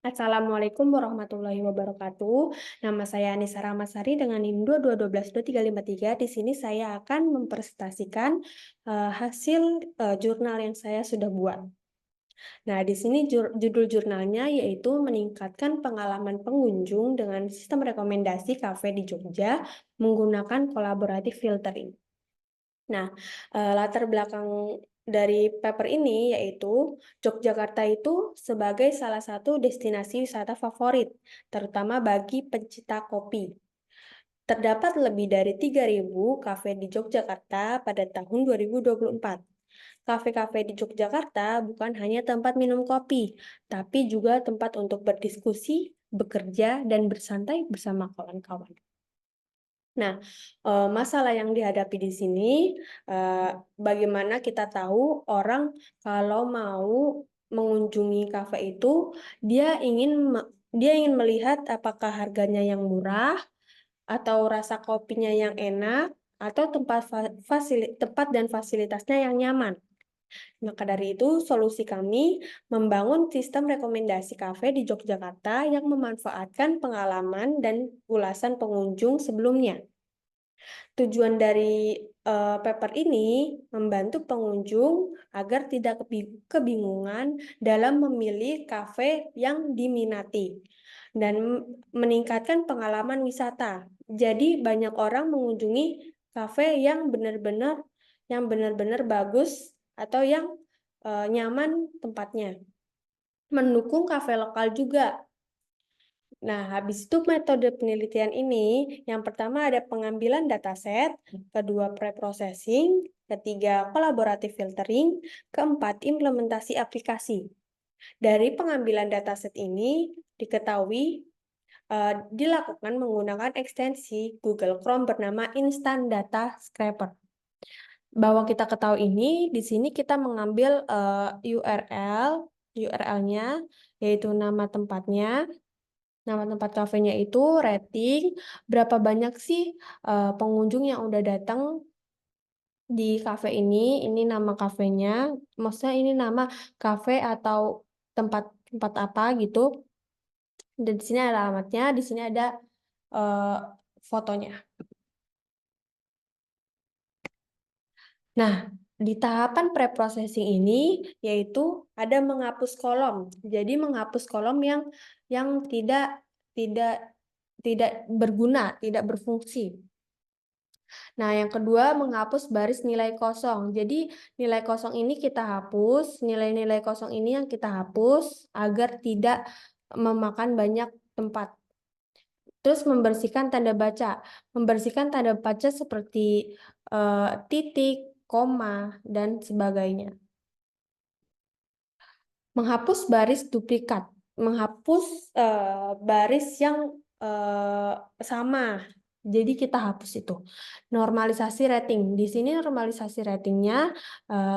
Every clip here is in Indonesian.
Assalamualaikum warahmatullahi wabarakatuh. Nama saya Anissa Rahmasari dengan NIM 2212353. Di sini saya akan mempresentasikan hasil jurnal yang saya sudah buat. Nah, di sini judul jurnalnya yaitu meningkatkan pengalaman pengunjung dengan sistem rekomendasi kafe di Jogja menggunakan collaborative filtering. Nah, latar belakang dari paper ini yaitu Yogyakarta itu sebagai salah satu destinasi wisata favorit, terutama bagi pencinta kopi. Terdapat lebih dari 3.000 kafe di Yogyakarta pada tahun 2024. Kafe-kafe di Yogyakarta bukan hanya tempat minum kopi, tapi juga tempat untuk berdiskusi, bekerja, dan bersantai bersama kawan-kawan. Nah, masalah yang dihadapi di sini, bagaimana kita tahu orang kalau mau mengunjungi kafe itu, dia ingin melihat apakah harganya yang murah, atau rasa kopinya yang enak, atau tempat dan fasilitasnya yang nyaman. Maka dari itu, solusi kami membangun sistem rekomendasi kafe di Yogyakarta yang memanfaatkan pengalaman dan ulasan pengunjung sebelumnya. Tujuan dari paper ini membantu pengunjung agar tidak kebingungan dalam memilih kafe yang diminati dan meningkatkan pengalaman wisata. Jadi banyak orang mengunjungi kafe yang benar-benar bagus atau yang nyaman tempatnya. Mendukung kafe lokal juga. Nah, habis itu metode penelitian ini, yang pertama ada pengambilan dataset, kedua pre-processing, ketiga collaborative filtering, keempat implementasi aplikasi. Dari pengambilan dataset ini diketahui dilakukan menggunakan ekstensi Google Chrome bernama Instant Data Scraper. Bahwa kita ketahui ini, di sini kita mengambil URL-nya, yaitu nama tempatnya. Nama tempat kafenya itu rating, berapa banyak sih pengunjung yang udah datang di kafe ini nama kafenya, maksudnya ini nama kafe atau tempat apa gitu. Dan di sini ada alamatnya, di sini ada fotonya. Nah, di tahapan preprocessing ini yaitu ada menghapus kolom. Jadi menghapus kolom yang tidak berguna, tidak berfungsi. Nah, yang kedua menghapus baris nilai kosong. Jadi nilai kosong ini kita hapus, nilai-nilai kosong ini yang kita hapus agar tidak memakan banyak tempat. Terus membersihkan tanda baca. Membersihkan tanda baca seperti titik, koma, dan sebagainya. Menghapus baris duplikat. Menghapus baris yang sama. Jadi kita hapus itu. Normalisasi rating. Di sini normalisasi ratingnya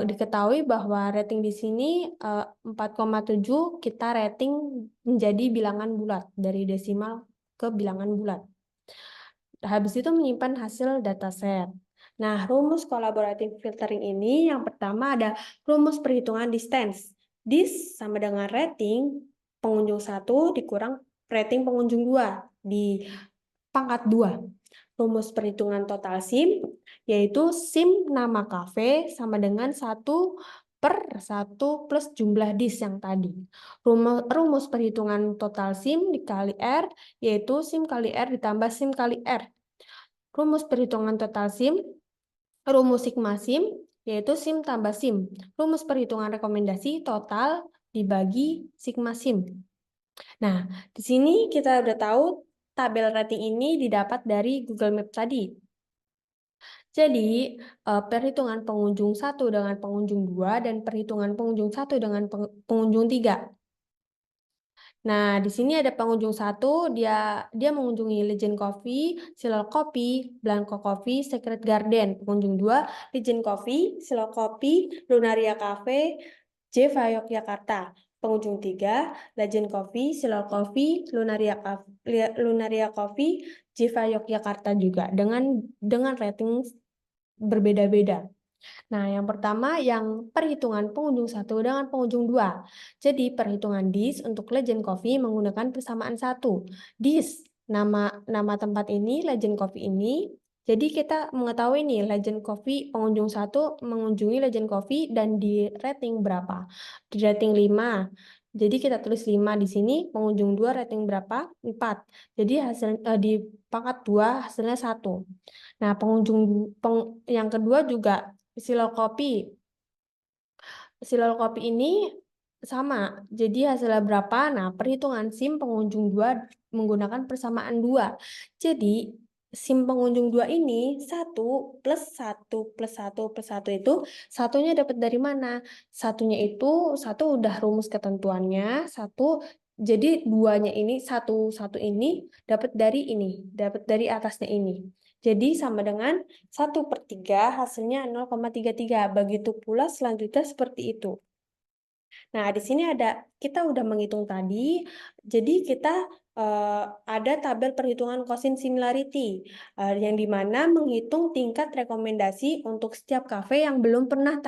diketahui bahwa rating di sini 4,7 kita rating menjadi bilangan bulat dari desimal ke bilangan bulat. Habis itu menyimpan hasil dataset. Nah, rumus collaborative filtering ini yang pertama ada rumus perhitungan distance. Dis sama dengan rating pengunjung 1 dikurang rating pengunjung 2 di pangkat 2. Rumus perhitungan total SIM, yaitu SIM nama kafe sama dengan 1/1 plus jumlah dis yang tadi. Rumus perhitungan total SIM dikali R, yaitu SIM kali R ditambah SIM kali R. Rumus perhitungan total SIM, rumus sigma SIM, yaitu SIM tambah SIM. Rumus perhitungan rekomendasi total dibagi sigma SIM. Nah, di sini kita udah tahu tabel rating ini didapat dari Google Maps tadi. Jadi, perhitungan pengunjung 1 dengan pengunjung 2 dan perhitungan pengunjung 1 dengan pengunjung 3. Nah, di sini ada pengunjung 1, dia mengunjungi Legend Coffee, Silol Coffee, Blanco Coffee, Secret Garden. Pengunjung 2, Legend Coffee, Silol Coffee, Lunaria Cafe, Jeva Yogyakarta. Pengunjung 3, Legend Coffee, Silol Coffee, Lunaria Coffee, Jeva Yogyakarta juga dengan rating berbeda-beda. Nah, yang pertama yang perhitungan pengunjung satu dengan pengunjung 2. Jadi, perhitungan DIS untuk Legend Coffee menggunakan persamaan satu. DIS, nama tempat ini, Legend Coffee ini. Jadi, kita mengetahui nih, Legend Coffee pengunjung satu mengunjungi Legend Coffee dan di rating berapa? Di rating 5. Jadi, kita tulis 5 di sini, pengunjung 2 rating berapa? 4. Jadi, di pangkat 2 hasilnya 1. Nah, yang kedua juga Silol kopi. Silol kopi ini sama. Jadi hasilnya berapa? Nah, perhitungan SIM pengunjung 2 menggunakan persamaan 2. Jadi, SIM pengunjung 2 ini 1 plus 1 plus 1 plus 1 itu satunya dapat dari mana? Satunya itu, satu udah rumus ketentuannya, satu jadi duanya ini, satu ini dapat dari ini, dapat dari atasnya ini. Jadi sama dengan 1/3 hasilnya 0,33. Begitu pula selanjutnya seperti itu. Nah, di sini kita udah menghitung tadi, jadi kita ada tabel perhitungan Cosin Similarity, yang dimana menghitung tingkat rekomendasi untuk setiap kafe yang belum pernah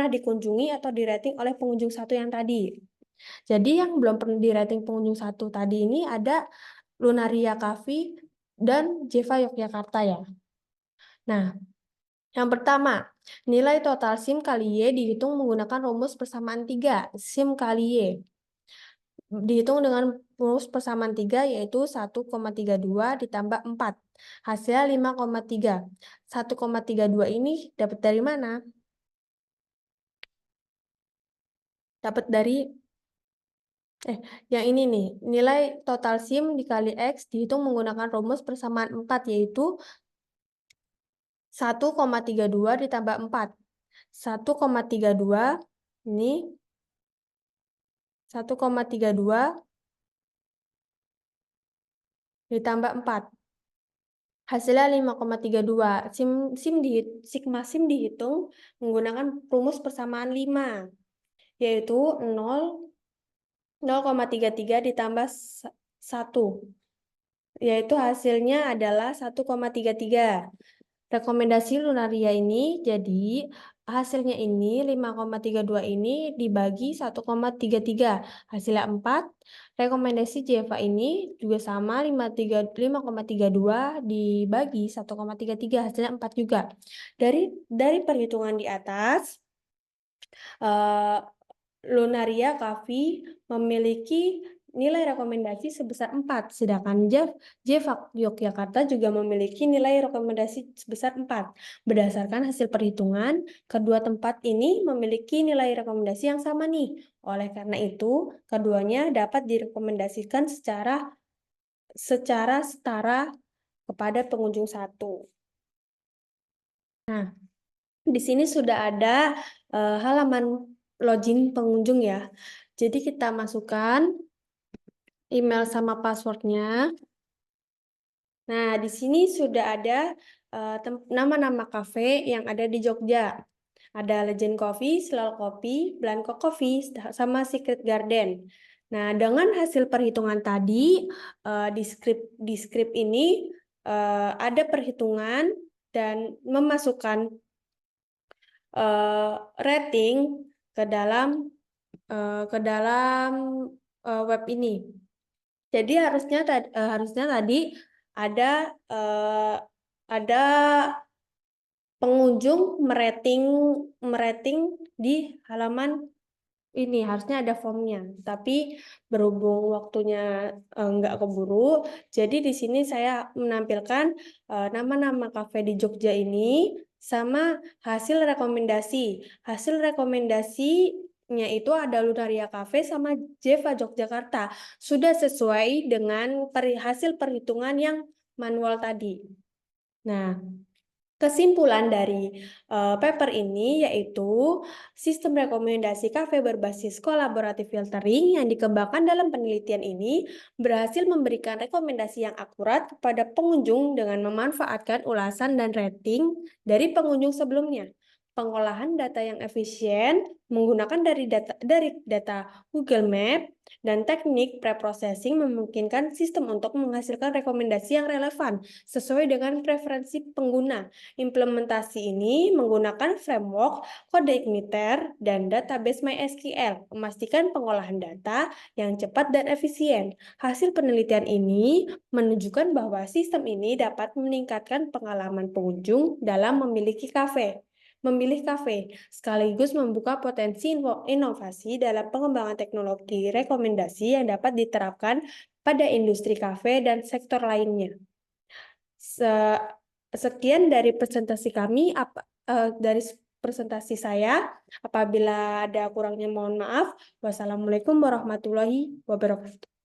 dikunjungi atau di-rating oleh pengunjung satu yang tadi. Jadi yang belum pernah di-rating pengunjung satu tadi ini ada Lunaria Cafe dan Jeva Yogyakarta ya. Nah, yang pertama, nilai total SIM kali Y dihitung menggunakan rumus persamaan 3. SIM kali Y dihitung dengan rumus persamaan 3 yaitu 1,32 ditambah 4. Hasilnya 5,3. 1,32 ini dapat dari mana? Dapat dari yang ini nih, nilai total SIM dikali X dihitung menggunakan rumus persamaan 4 yaitu 1,32 ditambah 4. 1,32 ini 1,32 ditambah 4. Hasilnya 5,32. Sigma SIM dihitung menggunakan rumus persamaan 5, yaitu 0,33 ditambah 1, yaitu hasilnya adalah 1,33. Rekomendasi Lunaria ini jadi hasilnya ini 5,32 ini dibagi 1,33 hasilnya 4. Rekomendasi Jeva ini juga sama 5,32 dibagi 1,33 hasilnya 4 juga. Dari perhitungan di atas, Lunaria Cafe memiliki nilai rekomendasi sebesar 4, sedangkan Jeva Yogyakarta juga memiliki nilai rekomendasi sebesar 4. Berdasarkan hasil perhitungan, kedua tempat ini memiliki nilai rekomendasi yang sama nih. Oleh karena itu, keduanya dapat direkomendasikan secara setara kepada pengunjung satu. Nah, di sini sudah ada halaman login pengunjung ya. Jadi kita masukkan email sama passwordnya. Nah, di sini sudah ada nama-nama kafe yang ada di Jogja. Ada Legend Coffee, Silal Coffee, Blanco Coffee, sama Secret Garden. Nah, dengan hasil perhitungan tadi, di script ini ada perhitungan dan memasukkan rating ke dalam web ini. Jadi harusnya tadi ada pengunjung merating di halaman ini, harusnya ada formnya. Tapi berhubung waktunya nggak keburu, jadi di sini saya menampilkan nama-nama kafe di Jogja ini sama hasil rekomendasi. Hasil rekomendasinya itu ada Lunaria Cafe sama Jeva Yogyakarta. Sudah sesuai dengan hasil perhitungan yang manual tadi. Nah, kesimpulan dari paper ini yaitu sistem rekomendasi kafe berbasis kolaboratif filtering yang dikembangkan dalam penelitian ini berhasil memberikan rekomendasi yang akurat kepada pengunjung dengan memanfaatkan ulasan dan rating dari pengunjung sebelumnya. pengolahan data yang efisien menggunakan dari data Google Map dan teknik preprocessing memungkinkan sistem untuk menghasilkan rekomendasi yang relevan sesuai dengan preferensi pengguna. Implementasi ini menggunakan framework kode Igniter dan database MySQL, memastikan pengolahan data yang cepat dan efisien. Hasil penelitian ini menunjukkan bahwa sistem ini dapat meningkatkan pengalaman pengunjung dalam memilih kafe, sekaligus membuka potensi inovasi dalam pengembangan teknologi rekomendasi yang dapat diterapkan pada industri kafe dan sektor lainnya. Sekian dari presentasi kami, dari presentasi saya. Apabila ada kurangnya mohon maaf. Wassalamualaikum warahmatullahi wabarakatuh.